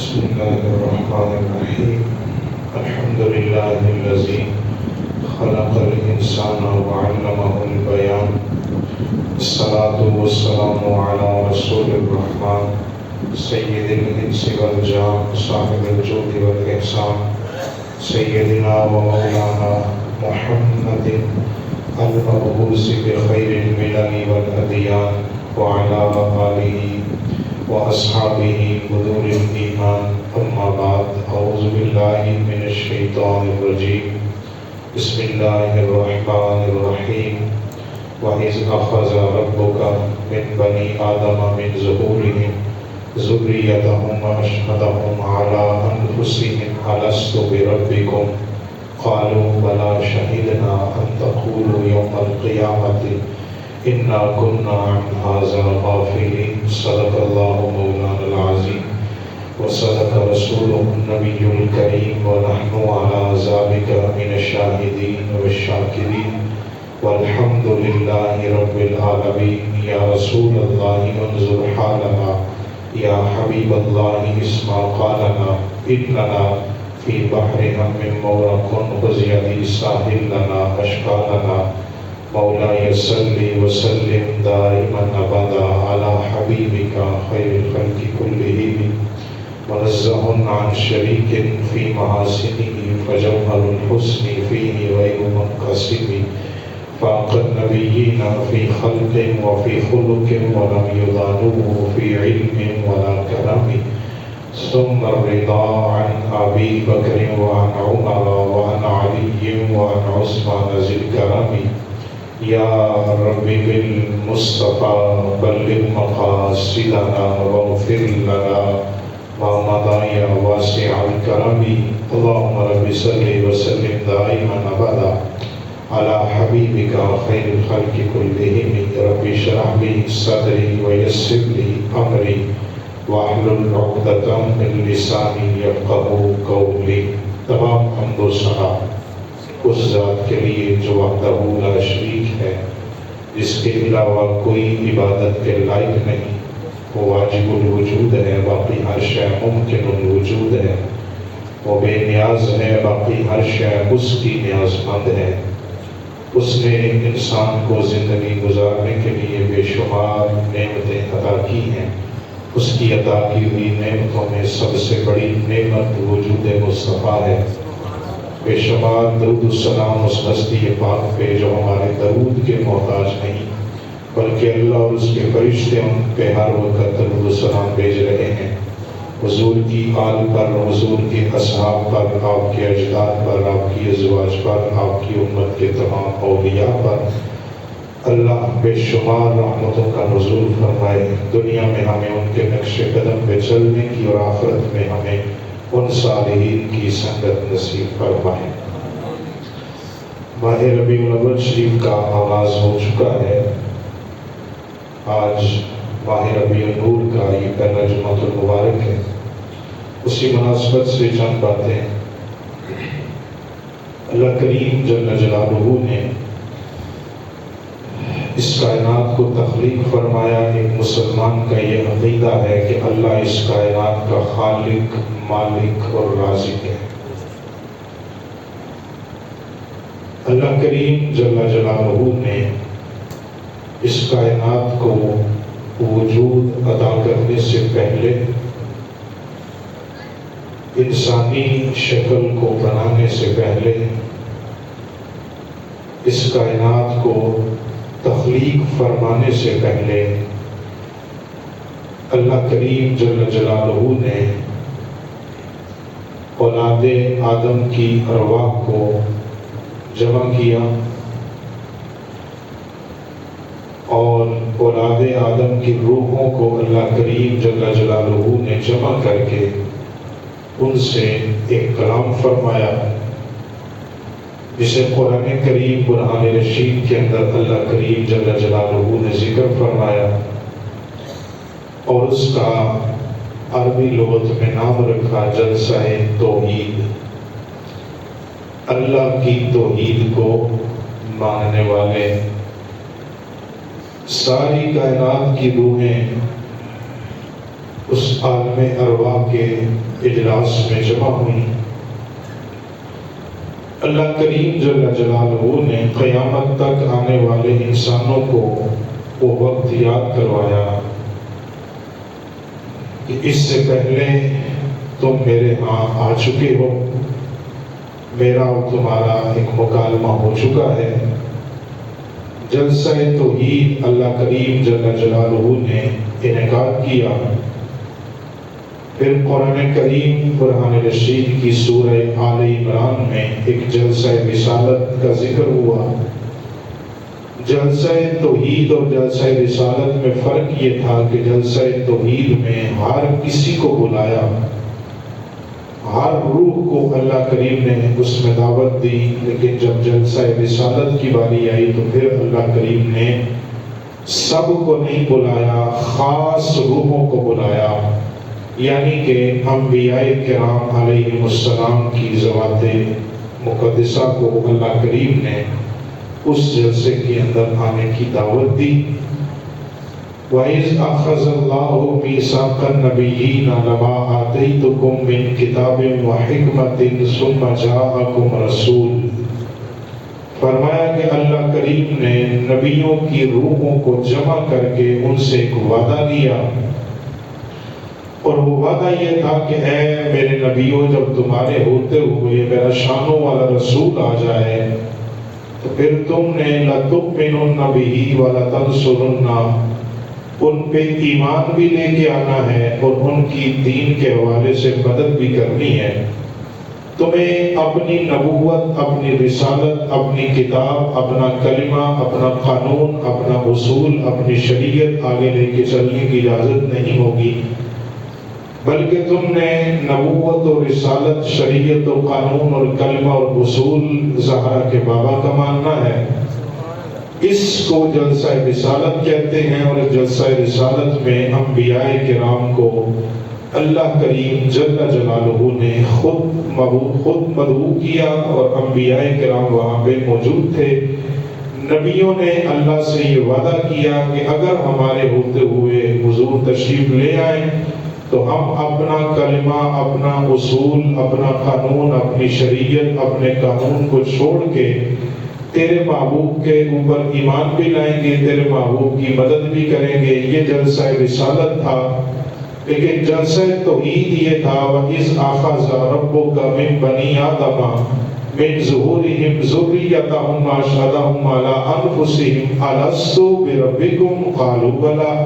بسم الله الرحمن الرحيم الحمد لله الذي خلق الإنسان وعلمه البيان الصلاة والسلام على رسول الرحمن سيد الإنس والجان صاحب الجود والإحسان سيدنا ومولانا محمد المبعوث بخير الملل والأديان وعلى آله وأصحابه بذور الإيمان أما بعد أعوذ بالله من الشيطان الرجيم بسم الله الرحمن الرحيم وإذ أخذ ربك من بني آدم من ظهورهم ذريتهم وأشهدهم على أنفسهم ألست بربكم قالوا بلى شهدنا أن تقولوا يوم القيامة إنا كنا عن هذا غافلين صدق الله مولانا العظيم وصدق رسوله النبي الكريم ونحن على ذلك من الشاهدين والشاكرين والحمد لله رب العالمين يا رسول الله انظر حالنا يا حبيب الله اسمع قالنا إننا في بحر هم مورق غزيدي ساحل لنا أشكالنا مولاي صل وسلم دائما ابدا على حبيبك خير الخلق كلهم منزه عن شريك في محاسنه فجوهر الحسن فيه غير منقسم فاق النبيين في خلق وفي خلق ولم يضانوه في علم ولا كرم ثم الرضا عن أبي بكر وعن عمر وعن علي وعن عثمان ذي الكرم یا رب بالمصطفى بلغ مقاصدنا واغفر لنا ما مضى يا واسع الكرم اللهم رب صل وسلم دائما ابدا على حبيبك خير الخلق كلهم رب اشرح لي صدري ويسر لي امري واحلل عقدة من لساني يفقهوا قولي. تمام حمد و ثنا اس ذات کے لیے جو وحدہ لا شریک ہے، جس کے علاوہ کوئی عبادت کے لائق نہیں، وہ واجب الوجود ہے، باقی ہر شے ممکن الوجود ہے، وہ بے نیاز ہے، باقی ہر شے اس کی نیاز مند ہے. اس نے انسان کو زندگی گزارنے کے لیے بے شمار نعمتیں عطا کی ہیں. اس کی عطا کی ہوئی نعمتوں میں سب سے بڑی نعمت وجود مصطفیٰ ہے. بے شمار درود السلام اس ہستی پاک پہ جو ہمارے درود کے محتاج نہیں، بلکہ اللہ اور اس کے فرشتے ان پہ ہر وقت درود السلام بھیج رہے ہیں. حضور کی آل پر، حضور کے اصحاب پر، آپ کے اجداد پر، آپ کی ازواج پر، آپ کی امت کے تمام اولیاء پر اللہ بے شمار رحمتوں کا نزول فرمائے. دنیا میں ہمیں ان کے نقش قدم پہ چلنے کی اور آخرت میں ہمیں ان صالحین کی سنگت نصیب فرمائے. ماہ ربیع الاول شریف کا آغاز ہو چکا ہے. آج ماہ ربیع النور کا یہ پہلا جمعۃ المبارک ہے. اسی مناسبت سے چند باتیں. اللہ کریم جل جلالہ نے اس کائنات کو تخلیق فرمایا. ایک مسلمان کا یہ عقیدہ ہے کہ اللہ اس کائنات کا خالق، مالک اور رازق ہے. اللہ کریم جل جلالہ نے اس کائنات کو وجود عطا کرنے سے پہلے انسانی شکل کو بنانے سے پہلے اس کائنات کو تخلیق فرمانے سے پہلے اللہ کریم جل جلالہ نے اولاد آدم کی ارواح کو جمع کیا اور اولاد آدم کی روحوں کو اللہ کریم جل جلالہ نے جمع کر کے ان سے ایک کلام فرمایا، جسے قرآن کریم برہان رشید کے اندر اللہ کریم جل جلالہ نے ذکر فرمایا اور اس کا عربی لغت میں نام رکھا جلسہ توحید. اللہ کی توحید کو ماننے والے ساری کائنات کی روحیں اس عالم ارواح کے اجلاس میں جمع ہوئی۔ اللہ کریم جل جلالہ نے قیامت تک آنے والے انسانوں کو وہ وقت یاد کروایا کہ اس سے پہلے تم میرے ہاں آ چکے ہو، میرا اور تمہارا ایک مکالمہ ہو چکا ہے۔ جلسہ توحید اللہ کریم جل جلالہ نے انعقاد کیا۔ پھر قرآن کریم برہان رشید کی سورہ آل عمران میں ایک جلسہ رسالت کا ذکر ہوا۔ جلسہ توحید اور جلسہ رسالت میں فرق یہ تھا کہ جلسہ توحید میں ہر کسی کو بلایا، ہر روح کو اللہ کریم نے اس میں دعوت دی، لیکن جب جلسہ رسالت کی باری آئی تو پھر اللہ کریم نے سب کو نہیں بلایا، خاص روحوں کو بلایا، یعنی کہ انبیاء کرام علیہ السلام کی ذوات مقدسہ کو اللہ کریم نے اس جلسے کے اندر آنے کی دعوت دی۔ وَإِذْ أَخَذَ اللَّهُ مِيثَاقَ النَّبِيِّينَ لَمَا آتَيْتُكُم مِّن كِتَابٍ وَحِكْمَةٍ ثُمَّ جَاءَكُمْ رَسُولٌ، فرمایا کہ اللہ کریم نے نبیوں کی روحوں کو جمع کر کے ان سے ایک وعدہ لیا، اور وہ وعدہ یہ تھا کہ اے میرے نبیوں، جب تمہارے ہوتے ہوئے میرا شانوں والا رسول آ جائے تو پھر تم نے لَتُؤْمِنُنَّ بِهِ وَلَتَنْصُرُنَّهُ، ان پہ ایمان بھی لے کے آنا ہے اور ان کی دین کے حوالے سے مدد بھی کرنی ہے۔ تمہیں اپنی نبوت، اپنی رسالت، اپنی کتاب، اپنا کلمہ، اپنا قانون، اپنا اصول، اپنی شریعت آگے لے کے چلنے کی اجازت نہیں ہوگی، بلکہ تم نے نبوت اور رسالت، شریعت و قانون اور کلمہ اور اصول زہرا کے بابا کا ماننا ہے۔ اس کو جلسہ رسالت کہتے ہیں، اور جلسہ رسالت میں انبیاء کرام کو اللہ کریم جل جلالہ نے خود مدعو کیا، اور انبیاء کرام وہاں پہ موجود تھے۔ نبیوں نے اللہ سے یہ وعدہ کیا کہ اگر ہمارے ہوتے ہوئے حضور تشریف لے آئیں تو ہم اپنا کلمہ، اپنا اصول، اپنا قانون، اپنی شریعت، اپنے قانون کو چھوڑ کے تیرے محبوب کے اوپر ایمان بھی لائیں گے، تیرے محبوب کی مدد بھی کریں گے۔ یہ جلسہ رسالت تھا، لیکن جلسہ توحید یہ تھا وَإِذْ أَخَذَ رَبُّكَ مِن بَنِي آدَمَ مِن ظُهُورِهِمْ ذُرِّيَّتَهُمْ وَأَشْهَدَهُمْ عَلَىٰ أَنفُسِهِمْ أَلَسْتُ بِرَبِّكُمْ قَالُوا بَلَىٰ۔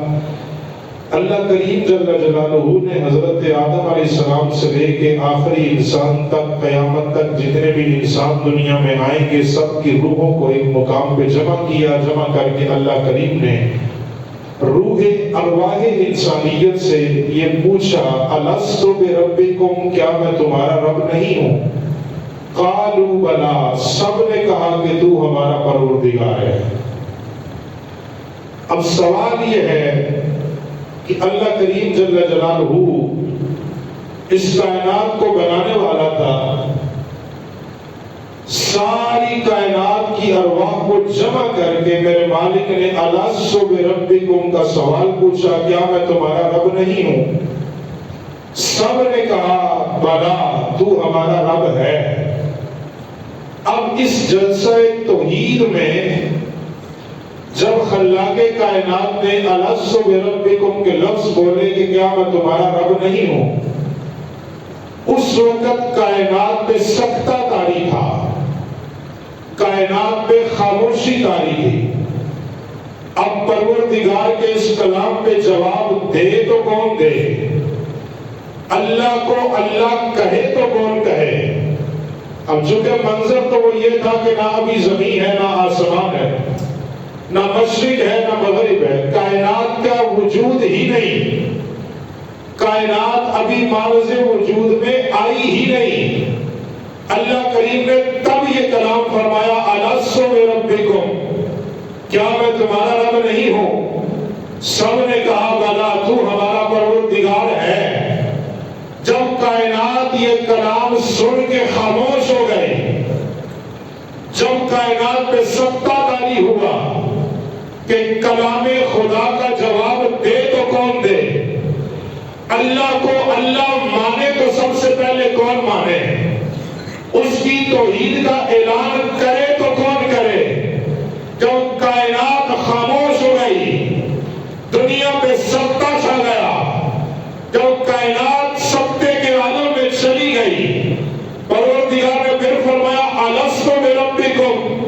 اللہ کریم جل جلالہ نے حضرت آدم علیہ السلام سے لے کے آخری انسان تک، قیامت تک جتنے بھی انسان دنیا میں آئیں گے، سب کی روحوں کو ایک مقام پہ جمع کیا۔ جمع کر کے اللہ کریم نے روح ارواح انسانیت سے یہ پوچھا، الست بربکم، کیا میں تمہارا رب نہیں ہوں؟ قالوا بلا، سب نے کہا کہ تو ہمارا پروردگار ہے۔ اب سوال یہ ہے کہ اللہ کریم جل جلالہ اس کائنات کو بنانے والا تھا، ساری کائنات کی ارواح کو جمع کر کے میرے مالک نے الست بربکم کا سوال پوچھا، کیا میں تمہارا رب نہیں ہوں؟ سب نے کہا بلا، تو ہمارا رب ہے۔ اب اس جلسہ توحید میں جب خلاق کائنات نے الست بربکم کے لفظ بولے کہ کیا میں تمہارا رب نہیں ہوں، اس وقت کائنات پہ سکتہ طاری تھا، کائنات پہ خاموشی طاری تھی۔ اب پروردگار کے اس کلام پہ جواب دے تو کون دے؟ اللہ کو اللہ کہے تو کون کہے؟ اب چونکہ منظر تو وہ یہ تھا کہ نہ ابھی زمین ہے، نہ آسمان ہے، نہ مشرق ہے، نہ مغرب ہے، کائنات کا وجود ہی نہیں، کائنات ابھی معرض وجود میں آئی ہی نہیں۔ اللہ کریم نے تب یہ کلام فرمایا الست بربکم، کیا میں تمہارا رب نہیں ہوں؟ سب نے کہا بلا، تو ہمارا پروردگار ہے۔ جب کائنات یہ کلام سن کے خاموش ہو گئی، جب کائنات پہ سکتہ طاری ہوا کہ کلام خدا کا جواب دے تو کون دے؟ اللہ کو اللہ مانے تو سب سے پہلے کون مانے؟ اس کی توحید کا اعلان کرے تو کون کرے؟ جب کائنات خاموش ہو گئی، دنیا پہ سکتہ چھا گیا، جب کائنات سکتے کے عالم میں چلی گئی، پروردگار نے پھر فرمایا الست بربکم،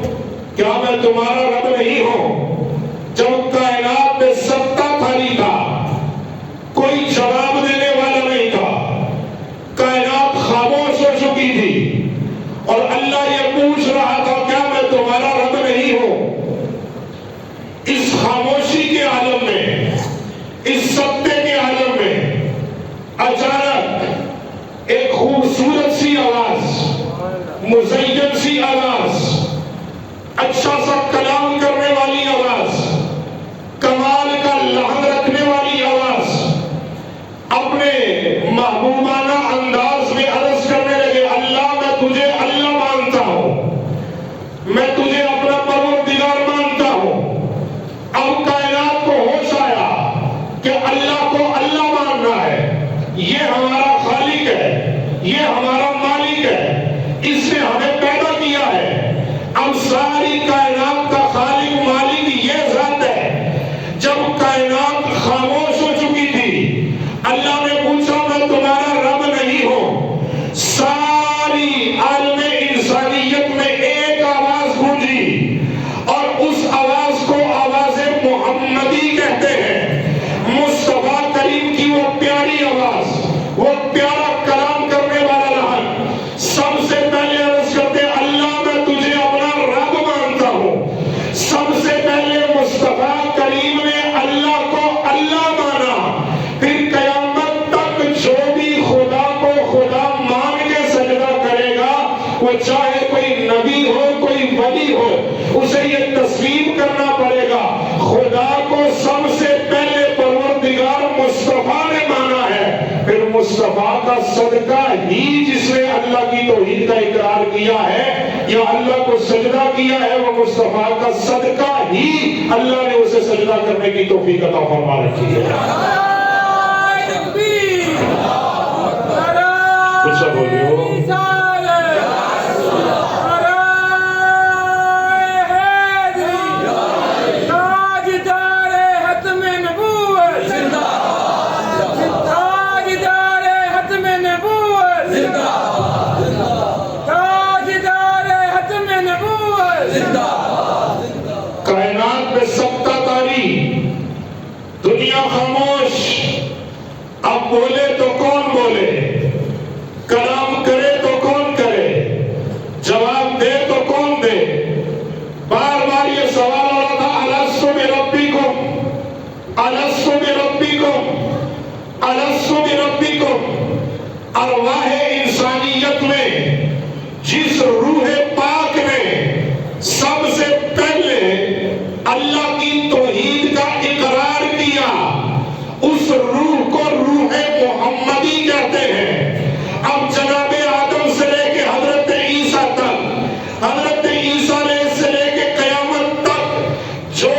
کیا میں تمہارا رب نہیں ہوں؟ جب کائنات میں سکتہ خالی تھا، کوئی جواب دینے والا نہیں تھا، کائنات خاموش ہو چکی تھی، اور اللہ یہ پوچھ رہا تھا کیا میں تمہارا رب نہیں ہوں؟ اس خاموشی کے عالم میں، اس سکتے کے عالم میں اچانک ایک خوبصورت سی آواز، مزین سی آواز، اچھا سا کلام کرنے والی آواز، کمال کا لحن رکھنے والی آواز، اپنے محبوبانہ انداز میں عرض کرنے لگے اللہ میں تجھے اللہ مانتا ہوں، میں تجھے اپنا پروردگار مانتا ہوں۔ اب کائنات کو ہوش آیا کہ اللہ کو اللہ ماننا ہے، یہ ہمارا خالق ہے، یہ ہمارا مالک ہے، اس نے ہمیں پیدا کیا ہے۔ اب ساری کائنات کا خالق مالک یہ ذات ہے۔ جب کائنات خاموش ہو چکی تھی، اللہ نے پوچھا میں تمہارا رب نہیں ہوں؟ ساری عالم انسانیت میں ایک آواز گونجی، اور اس آواز کو آواز محمدی کہتے ہیں۔ مصطفیٰ کریم کی وہ پیاری آواز، وہ پیارا کلام کرنے والا لحن، سب سے پہلے عرض کرتے اللہ میں تجھے اپنا رب مانتا ہوں۔ سب سے پہلے مصطفیٰ کریم نے اللہ کو اللہ مانا، پھر قیامت تک جو بھی خدا کو خدا مان کے سجدہ کرے گا، وہ چاہے کوئی نبی ہو کوئی ولی ہو، اسے یہ تسلیم کرنا پڑے گا خدا کو سب سے پہلے پروردگار مصطفیٰ نے مانا ہے، پھر مصطفیٰ کا صدقہ ہی جس نے اللہ کی توحید کا اقرار کیا ہے یا اللہ کو سجدہ کیا ہے، وہ مصطفیٰ کا صدقہ ہی اللہ نے اسے سجدہ کرنے کی توفیق عطا فرما رکھی ہے۔ کچھ سب ہو گئے ہو؟ کائنات میں سکتہ تاری، دنیا خاموش، اب بولے تو کون بولے، کلام کرے تو کون کرے، جواب دے تو کون دے۔ بار بار یہ سوال ہو رہا تھا الست بربکم، الست بربکم، الست بربکم۔ ارواح انسانیت میں جس روح پاک نے سب سے پہلے اللہ کی توحید کا اقرار کیا، اس روح کو روح محمدی کہتے ہیں۔ اب جناب آدم سے لے کے حضرت عیسیٰ تک، حضرت عیسیٰ علیہ سے لے کے قیامت تک جو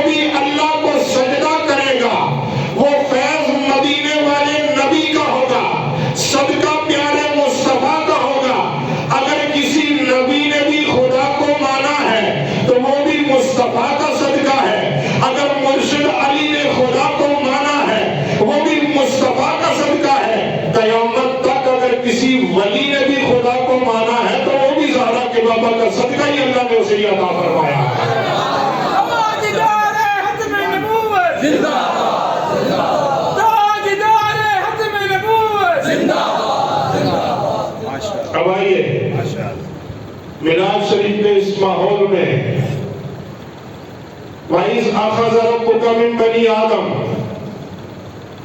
بھی اللہ کو سجدہ کرے گا، وہ فیض مدینے والے نبی کا ہوگا، صدقہ پیارے مصطفیٰ کا ہوگا۔ اگر کسی نبی نے بھی خدا کو مانا ہے تو وہ بھی مصطفیٰ کا صدقہ ہے، اگر مرشد علی نے خدا کو مانا ہے وہ بھی مصطفیٰ کا صدقہ ہے۔ قیامت تک اگر کسی ولی نے بھی خدا کو مانا ہے تو وہ بھی زہرا کے بابا کا صدقہ ہی اللہ نے اسے عطا فرمایا ہے۔ اب آئیے میلاد شریف کے اس ماحول میں وَإِذْ أَخَذَ رَبُّكَ مِنْ بَنِي آدَمَ،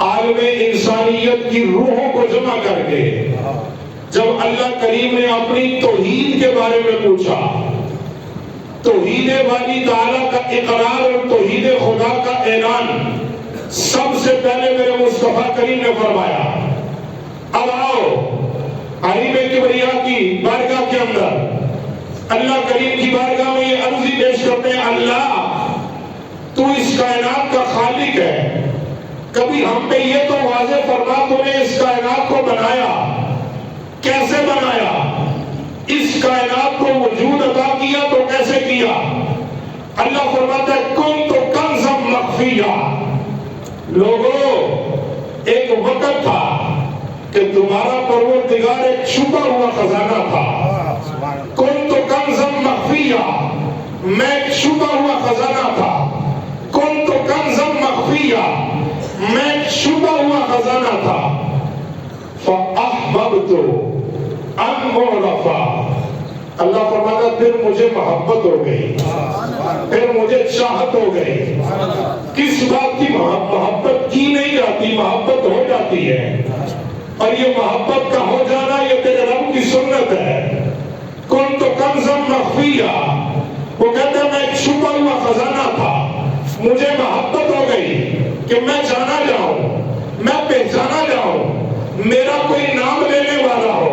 عالم انسانیت کی روحوں کو جمع کر کے جب اللہ کریم نے اپنی توحید کے بارے میں پوچھا، توحید باری تعالیٰ کا اقرار اور توحید خدا کا اعلان سب سے پہلے میرے مصطفیٰ کریم نے فرمایا اب آؤ حریم کبریا کی بارگاہ کے اندر اللہ کریم کی بارگاہ میں یہ عرضی پیش کرتے ہیں اللہ تو اس کائنات کا خالق ہے، کبھی ہم پہ یہ تو واضح فرما تو نے اس کائنات کو بنایا، کیسے بنایا؟ اس کائنات کو وجود عطا کیا تو کیسے کیا؟ اللہ فرماتا ہے کن تو کنزم مخفیہ، لوگوں ایک وقت تھا کہ تمہارا پروردگار ایک چھپا ہوا خزانہ تھا، کن تو کنزم مخفیہ، میں ایک چھپا ہوا خزانہ تھا، کن تو کنزم مخفیہ، میں ایک چھپا ہوا خزانہ تھا، فَأَحْبَبْتُ أَنْ أُعْرَفَ، اللہ فرماتا پھر مجھے محبت ہو گئی، پھر مجھے چاہت ہو گئی۔ کس بات کی محبت کی نہیں جاتی، محبت ہو جاتی ہے، اور یہ محبت کا ہو جانا یہ تیرے رب کی سنت ہے۔ کن تو کنزم مخفیہ، وہ کہتے ہیں میں ایک چھپا ہوا خزانہ تھا، مجھے محبت ہو گئی کہ میں جانا جاؤں، میں پہچانا جاؤں، میرا کوئی نام لینے والا ہو،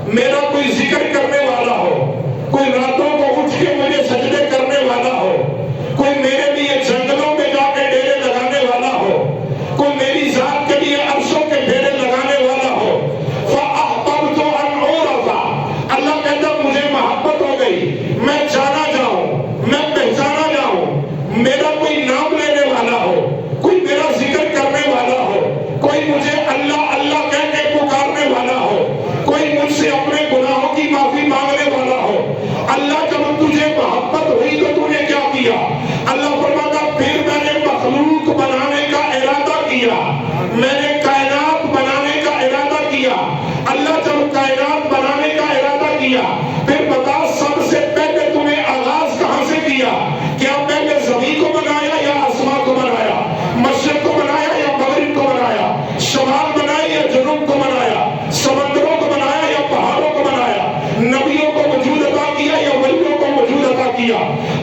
میرا کوئی ذکر کرنے والا ہو، کوئی راتوں کو اٹھ کے مجھے سجدے کرنے والا ہو، کوئی میرے لیے جنگلوں میں جا کے ڈیرے لگانے والا ہو، کوئی میری ذات کے لیے عرشوں کے ڈیرے لگانے والا ہو۔ فَأَحْبَبْتُ أَنْ أُعْرَفَ، اللہ کہتا مجھے محبت ہو گئی میں جانا جاؤں، میں پہچانا جاؤں، میرا کوئی نام لینے والا ہو، کوئی میرا ذکر کرنے والا ہو، کوئی مجھے اللہ اللہ کہہ کے پکارنے والا ہو، کوئی مجھ سے اپنے گناہوں کی معافی مانگنے والا ہو۔ اللہ جب تجھے محبت ہوئی تو تو نے کیا کیا؟ اللہ فرماتا پھر میں نے مخلوق بنانے کا ارادہ کیا، میں نے کائنات بنانے کا ارادہ کیا۔ اللہ جب کائنات بنانے کا ارادہ کیا پھر بتا سب سے پہلے تو نے آغاز کہاں سے کیا؟ کیا پہلے زمین کو بنایا یا آسمان کو بنایا؟ مشرق کو بنایا یا مغرب کو بنایا؟ شمال بنایا یا جنوب کو بنایا؟ سمندروں کو بنایا یا پہاڑوں کو بنایا؟ نبیوں کو وجود عطا کیا یا ولیوں کو وجود عطا کیا؟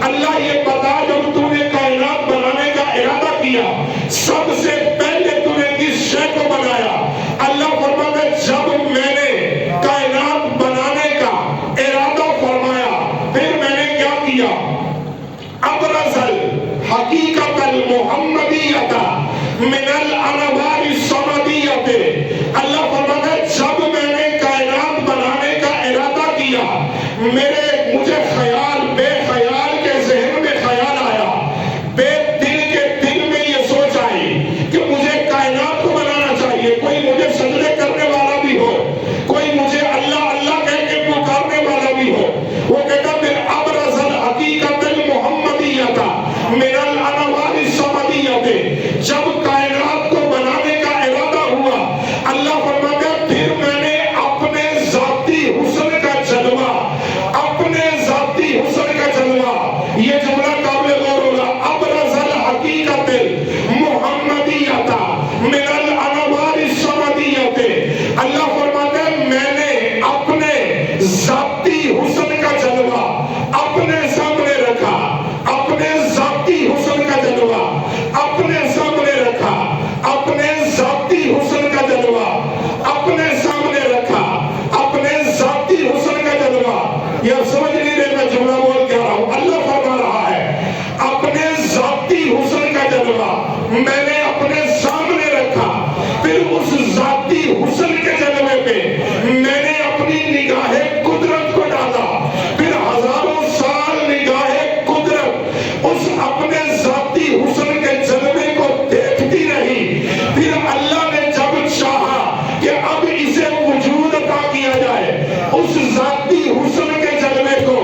اللہ یہ بتا جب تو نے کائنات بنانے کا ارادہ کیا سب سے پہلے تو نے کس شے کو بنایا؟ اللہ فرماتا ہے جب میں نے کائنات بنانے کا ارادہ فرمایا پھر میں نے کیا کیا؟ ابرز الحقیقت المحمدیت من الانوار الصمدیت، اللہ فرماتا ہے جب میں نے کائنات بنانے کا ارادہ کیا مجھے خیال بے خیال کے ذہن میں خیال آیا، بے دل کے دل میں یہ سوچ آئی کہ مجھے کائنات کو بنانا چاہیے، کوئی مجھے سجدے کرنے والا بھی ہو، کوئی مجھے اللہ اللہ کہہ کے پکارنے والا بھی ہو۔ وہ کہتا پھر ابرز الحقیقت المحمدیت من الانوار الصمدیت، جب کائنات کو بنانے کا ارادہ ہوا اللہ فرماتا ہے پھر میں نے اپنے ذاتی حسن کا جلوہ، اپنے ذاتی حسن کا جلوہ، یہ جملہ قابل غور ہوگا، ابرز الحقیقت محمدیت من الانوار الصمدیت، اللہ فرماتا ہے میں نے اپنے ذاتی حسن کا جلوہ اپنے سامنے رکھا، اپنے ذاتی حسن کا جلوہ اپنے سامنے رکھا، اپنے ذاتی حسن کا جلوہ اپنے سامنے رکھا، اپنے ذاتی حسن کا جلوہ۔ یہ سمجھ نہیں رہے میں جملہ بول کیا رہا ہوں؟ اللہ فرما رہا ہے اپنے ذاتی حسن کا جلوہ میں نے اپنے سامنے رکھا، پھر اس ذاتی حسن کے جلوے پہ میں نے اپنی نگاہ قدرت کو ڈالا، پھر ہزاروں سال نگاہ قدرت اس اپنے ذاتی حسن کے جلوے کو دیکھتی رہی، پھر اللہ نے جب چاہا کہ اب اسے وجود عطا کیا جائے اس ذاتی حسن کے جلوے کو،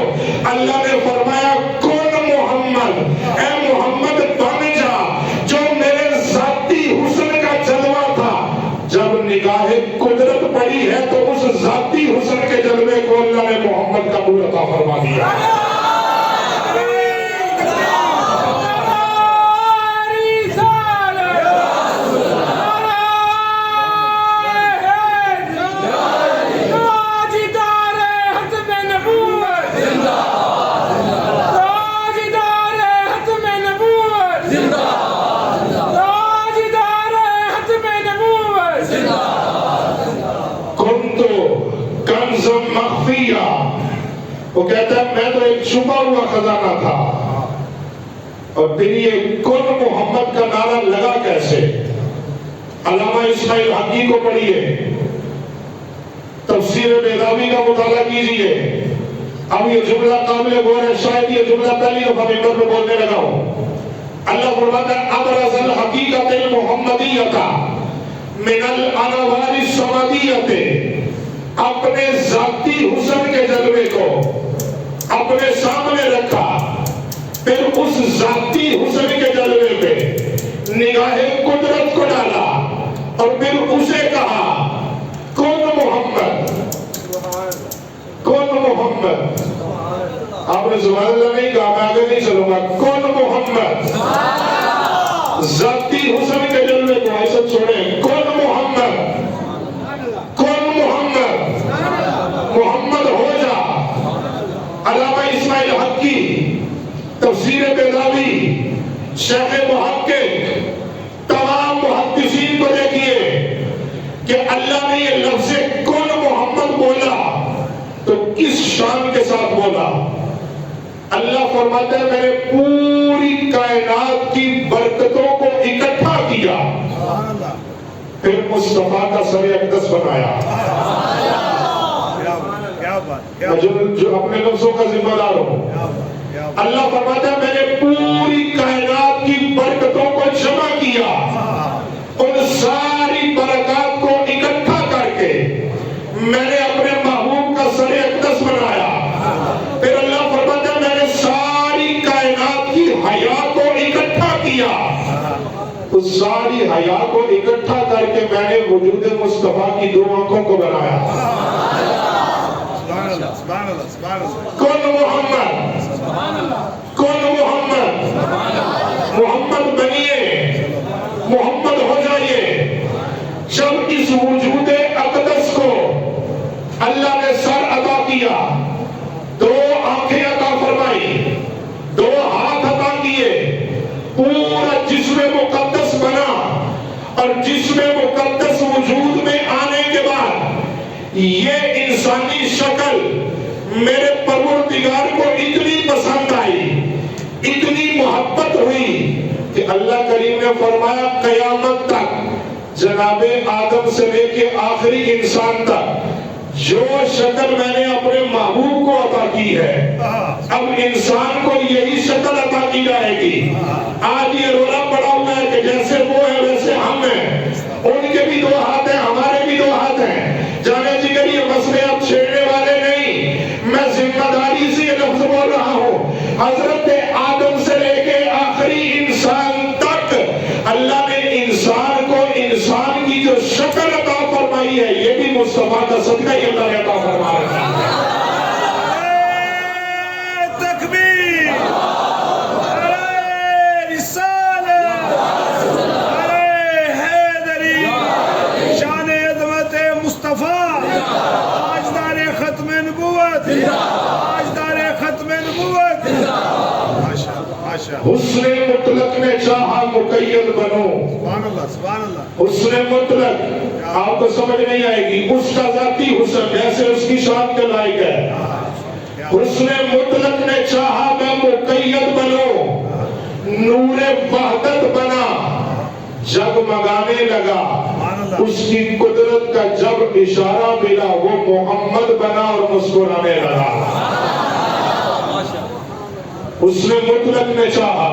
اللہ نے فرمایا کون محمد، اے محمد بن جا جو میرے ذاتی حسن کا جلوہ تھا۔ جب نگاہ قدرت پڑی ہے تو اس ذاتی حسن کے جلوے کو اللہ نے محمد کا نور عطا فرما دیا۔ وہ کہتا ہے میں تو ایک چھپا ہوا خزانہ تھا، اور پھر یہ کن محمد کا نعرہ لگا کیسے؟ علامہ اسماعیل حقی کو پڑھیے، تفسیر بیضاوی کا مطالعہ کیجئے۔ اب یہ جملہ قابل غور ہے، شاید یہ جملہ پہلی دفعہ ممبر پہ بولنے لگا ہوں۔ اللہ فرماتا ہے ابرز الحقیقت المحمدیت من الانوار الصمدیت، اپنے ذاتی حسن کے جلوے کو اپنے سامنے رکھا، پھر اس ذاتی حسن کے جلوے پہ نگاہ قدرت کو ڈالا اور پھر اسے کہا کون محمد، کون محمد۔ آپ نے سبحان اللہ نہیں کہا، میں آگے نہیں چلوں گا، کون محمد، ذاتی حسن کے جلوے کو ایسا چھوڑیں، کون محمد، کون محمد، محمد ہو جا۔ علامہ اسماعیل حقی، تفسیر بیضاوی، شیخ محقق، تمام محدثین کو دیکھیے کہ اللہ نے یہ لفظ کون محمد بولا تو کس شان کے ساتھ بولا۔ اللہ فرماتا ہے میں نے پوری کائنات کی برکتوں کو اکٹھا کیا، پھر مصطفیٰ کا سر اقدس بنایا۔ میں جو اپنے لفظوں کا ذمہ دار ہوں، اللہ فرماتا ہے میں نے پوری کائنات کی برکتوں کو جمع کیا، ان ساری برکات کو اکٹھا کر کے میں نے اپنے محبوب کا سر اقدس بنایا۔ پھر اللہ فرماتا ہے میں نے ساری کائنات کی حیا کو اکٹھا کیا، اس ساری حیا کو اکٹھا کر کے میں نے وجود مصطفیٰ کی دو آنکھوں کو بنایا۔ کون محمد، کون محمد، محمد بنیے، محمد ہو جائیے۔ جب اس وجود اقدس کو اللہ نے سر عطا کیا، دو آنکھیں عطا فرمائی، دو ہاتھ عطا کیے، پورا جسم مقدس بنا، اور جسم مقدس وجود میں آنے کے بعد یہ انسانی شکل میرے پروردگار کو اتنی پسند آئی، اتنی محبت ہوئی کہ اللہ کریم نے فرمایا قیامت تک جناب آدم سے لے کے آخری انسان تک جو شکل میں نے اپنے محبوب کو عطا کی ہے، اب انسان کو یہی شکل عطا کی جائے گی۔ آج یہ رولا پڑا ہوا ہے کہ جیسے وہ ہے ویسے ہم ہیں، ان کے بھی دو ہاتھ ہیں، ہمارے بھی دو ہاتھ ہیں۔ جانے جگر یہ مسئلے اب چھیڑنے والے نہیں، میں ذمہ داری سے یہ لفظ بول رہا ہوں، حضرت آدم سے لے کے آخری انسان تک اللہ نے انسان کو انسان کی جو شکل عطا فرمائی ہے، یہ بھی مصطفیٰ کا صدقہ ہی اللہ نے عطا فرما رہا ہے۔ تکبیر، رسالت، حیدری، شان عظمت مصطفیٰ، تاجدار ختم نبوت، تاجدار ختم نبوت۔ حسن مطلق نے چاہا مقید بنو، سبحان اللہ، سبحان اللہ۔ حسن مطلق آپ کو سمجھ نہیں آئے گی، اس کا ذاتی حسن جیسے اس کی شان کے لائق ہے۔ حسن مطلق نے چاہا میں مقید بنو، نور وحدت بنا، جگمگانے لگا، اس کی قدرت کا جب اشارہ ملا وہ محمد بنا اور مسکرانے لگا۔ اس نے مطلق نے چاہا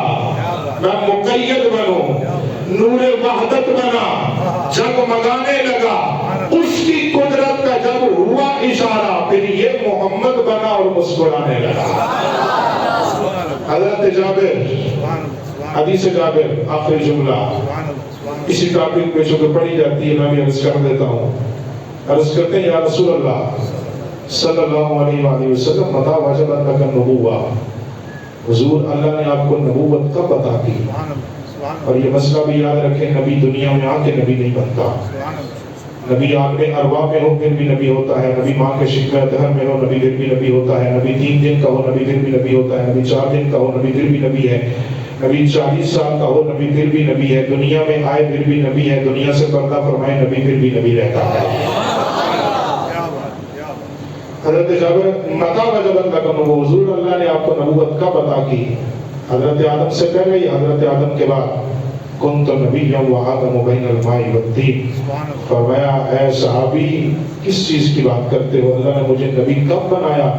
میں مقید بنوں، نور وحدت بنا، جگمگانے لگا، اس کی قدرت کا جب ہوا اشارہ پھر یہ محمد بنا اور مسکرانے لگا۔ حضرت جابر، حدیث جابر، آخری جملہ اسی ٹاپک پہ چونکہ پڑھی جاتی ہے میں بھی عرض کر دیتا ہوں۔ عرض کرتے ہیں یا رسول اللہ صلی اللہ علیہ وآلہ وسلم متى وجبت لك النبوة، حضور اللہ نے آپ کو نبوت کب عطا کی؟ اور یہ مسئلہ بھی یاد رکھیں، نبی دنیا میں آ کے نبی نہیں بنتا، نبی عالم ارواح میں ہو پھر بھی نبی ہوتا ہے، نبی ماں کے شکم دہر میں ہو نبی پھر بھی نبی ہوتا ہے، نبی 3 دن کا ہو نبی پھر بھی نبی ہوتا ہے، نبی 4 دن کا ہو نبی پھر بھی نبی ہے، نبی 40 سال کا ہو نبی پھر بھی نبی ہے، دنیا میں آئے پھر بھی نبی ہے، دنیا سے پردہ فرمائے نبی پھر بھی نبی رہتا ہے۔ حضرت جابر متى وجبت لك النبوة، حضور اللہ نے آپ کو نبوت کب عطا کی؟ حضرت آدم سے پہلے یا حضرت آدم کے بعد؟ کنت نبیا وآدم بین الماء والطین. فرمایا اے صحابی کس چیز کی بات کرتے ہو؟ اللہ نے مجھے نبی کب بنایا؟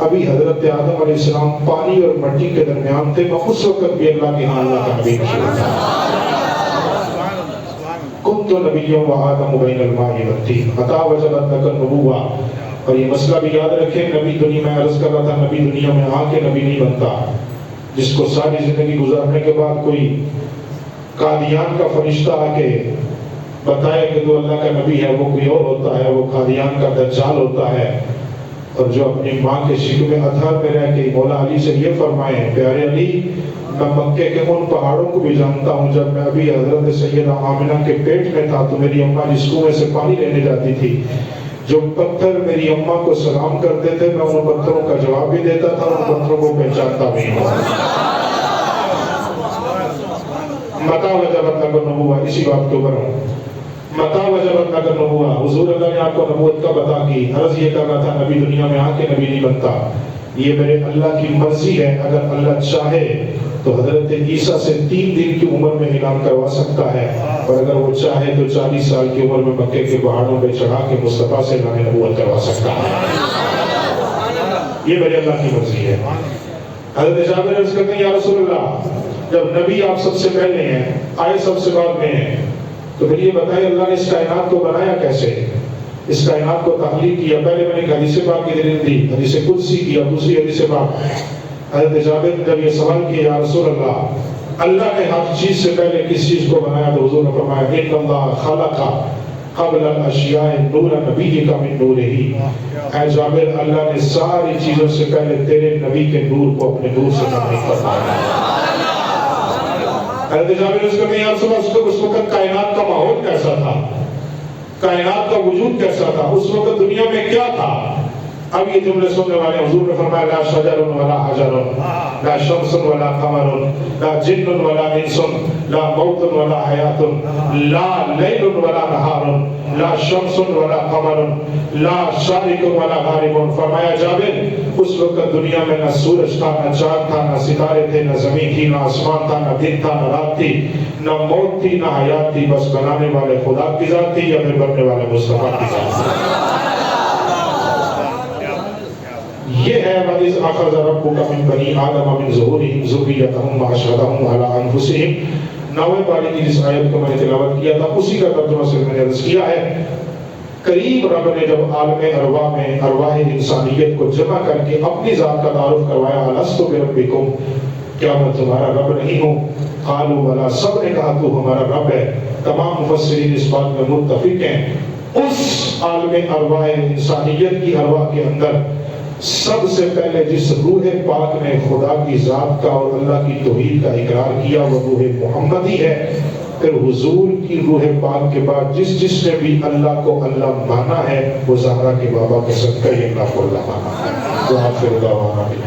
ابھی حضرت آدم علیہ السلام پانی اور مٹی کے درمیان تھے، میں اس وقت بھی اللہ کے ہاں اللہ کا نبی نہیں تھا. کنت نبی وآدم بین الماء والطین عطا وجبت لک النبوہ. اور یہ مسئلہ بھی یاد رکھیں، نبی دنیا میں عرض کر رہا تھا نبی دنیا میں آ کے نبی نہیں بنتا. جس کو ساری زندگی گزارنے کے بعد کوئی قادیان کا فرشتہ آ کے بتائے کہ تو اللہ کا نبی ہے، وہ کوئی اور ہوتا ہے، وہ قادیان کا دجال ہوتا ہے. اور جو اپنی ماں کے شکم اطہر میں رہ کے مولا علی سے یہ فرمائے، پیارے علی میں مکے کے ان پہاڑوں کو بھی جانتا ہوں، جب میں ابھی حضرت سیدہ آمنہ کے پیٹ میں تھا تو میری اماں جس کنویں سے پانی لینے جاتی تھی، جو پتھر میری اماں کو سلام کرتے تھے میں ان پتھروں کا جواب بھی دیتا تھا اور ان پتھروں کو پہچانتا بھی ہوں. متا وجبت لک النبوہ، اسی بات کے اوپر ہوں. متا وجبت لک النبوہ، حضور اللہ نے آپ کو نبوت کب عطا کی؟ عرض یہ کر رہا تھا نبی دنیا میں آ کے نبی نہیں بنتا، یہ میرے اللہ کی مرضی ہے. اگر اللہ چاہے تو حضرت عیسیٰ سے 3 دن کی عمر میں اعلان کروا سکتا ہے، اور اگر وہ چاہے تو 40 سال کی عمر میں مکے کے پہاڑوں پہ چڑھا کے مصطفیٰ سے اعلان نبوت کروا سکتا ہے. یہ میرے اللہ کی مرضی ہے. حضرت جابر عرض کرتے ہیں یا رسول اللہ جب نبی آپ سب سے پہلے ہیں، آئے سب سے بعد میں ہیں، تو پھر یہ بتائیں اللہ نے اس کائنات کو بنایا کیسے؟ اس کائنات کو تخلیق کیا. پہلے میں نے ایک حدیث پاک کی دلیل دی، حدیث قدسی کی، اب دوسری حدیث پاک. حضرت جابر نے جب یہ سوال کیا یا رسول اللہ نے ہر چیز سے پہلے کس چیز کو بنایا؟ تو حضور نے فرمایا ان اللہ خلق قبل الاشیاء نور نبی کا من نورہ. اے جابر اللہ نے ساری چیزوں سے پہلے تیرے نبی کے نور کو اپنے نور سے تخلیق فرمایا. حضرت جابر اس کو یا رسول اللہ اس وقت کائنات کا ماحول کیسا تھا؟ کائنات کا وجود کیسا تھا؟ اس وقت دنیا میں کیا تھا؟ اب یہ جملے سننے والے حضور نے فرمایا لا شجر ولا حجر لا شمس ولا قمر لا جن ولا انس لا موت ولا حیات لا لیل ولا نہار لا شمس ولا قمر لا شارق ولا غارب. فرمایا جابر اس وقت دنیا میں نہ سورج تھا، نہ چاند تھا، نہ ستارے تھے، نہ زمین تھی، نہ آسمان تھا، نہ دن تھا، نہ رات تھی، نہ موت تھی، نہ حیات تھی. بس بنانے والے خدا کی ذات تھی یا پھر بننے والے مصطفیٰ کی ذات تھی. یہ ہے وَإِذْ أَخَذَ رَبُّكَ مِنْ بَنِي آدَمَ مِنْ ظُهُورِهِمْ ذُرِّيَّتَهُمْ وَأَشْهَدَهُمْ عَلَىٰ أَنفُسِهِمْ. 9ویں پارے کی جس آیت کو میں نے تلاوت کیا تھا اسی کا ترجمہ سے میں نے عرض کیا ہے. قریب رب نے جب عالم ارواح میں ارواح انسانیت کو جمع کر کے اپنی ذات کا تعارف کروایا أَلَسْتُ بِرَبِّكُمْ، کیا میں تمہارا رب نہیں ہوں؟ قالوا بلا، سب نے کہا تو ہمارا رب ہے. تمام مفسرین اس بات میں متفق ہیں. اس عالم ارواح انسانیت کی ارواح کے اندر سب سے پہلے جس روح پاک نے خدا کی ذات کا اور اللہ کی توحید کا اقرار کیا وہ روح محمدی ہے. پھر حضور کی روح پاک کے بعد جس نے بھی اللہ کو اللہ مانا ہے وہ زہرا کے بابا کے صدقہ اللہ کو اللہ مانا ہے.